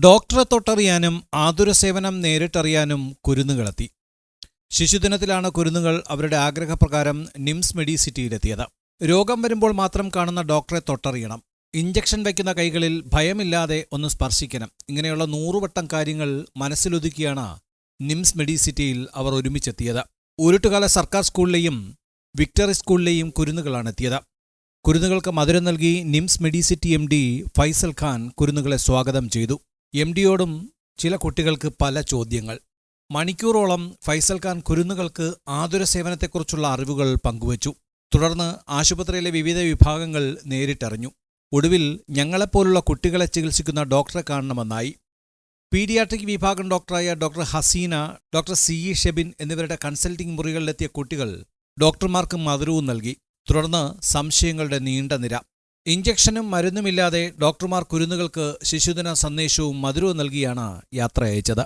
ഡോക്ടറെ തൊട്ടറിയാനും ആതുരസേവനം നേരിട്ടറിയാനും കുരുന്നുകളെത്തി. ശിശുദിനത്തിലാണ് കുരുന്നുകൾ അവരുടെ ആഗ്രഹപ്രകാരം നിംസ് മെഡിസിറ്റിയിലെത്തിയത്. രോഗം വരുമ്പോൾ മാത്രം കാണുന്ന ഡോക്ടറെ തൊട്ടറിയണം, ഇഞ്ചക്ഷൻ വയ്ക്കുന്ന കൈകളിൽ ഭയമില്ലാതെ ഒന്ന് സ്പർശിക്കണം. ഇങ്ങനെയുള്ള 100 വട്ടം കാര്യങ്ങൾ മനസ്സിലൊതുക്കിയാണ് നിംസ് മെഡിസിറ്റിയിൽ അവർ ഒരുമിച്ചെത്തിയത്. ഉരുട്ടുകാല സർക്കാർ സ്കൂളിലെയും വിക്ടറി സ്കൂളിലെയും കുരുന്നുകളാണ് എത്തിയത്. കുരുന്നുകൾക്ക് മധുരം നൽകി നിംസ് മെഡിസിറ്റി MD ഫൈസൽ ഖാൻ കുരുന്നുകളെ സ്വാഗതം ചെയ്തു. MDയോടും ചില കുട്ടികൾക്ക് പല ചോദ്യങ്ങൾ. മണിക്കൂറോളം ഫൈസൽ ഖാൻ കുരുന്നുകൾക്ക് ആതുരസേവനത്തെക്കുറിച്ചുള്ള അറിവുകൾ പങ്കുവച്ചു. തുടർന്ന് ആശുപത്രിയിലെ വിവിധ വിഭാഗങ്ങൾ നേരിട്ടറിഞ്ഞു. ഒടുവിൽ ഞങ്ങളെപ്പോലുള്ള കുട്ടികളെ ചികിത്സിക്കുന്ന ഡോക്ടറെ കാണണമെന്നായി. പീഡിയാട്രിക് വിഭാഗം ഡോക്ടറായ doctor Haseena, doctor CE Shebin എന്നിവരുടെ കൺസൾട്ടിംഗ് മുറികളിലെത്തിയ കുട്ടികൾ ഡോക്ടർമാർക്ക് മധുരവും നൽകി. തുടർന്ന് സംശയങ്ങളുടെ നീണ്ട നിര. ഇഞ്ചക്ഷനും മരുന്നുമില്ലാതെ ഡോക്ടർമാർ കുരുന്നുകൾക്ക് ശിശുദിന സന്ദേശവും മധുരവും നൽകിയാണ് യാത്ര അയച്ചത്.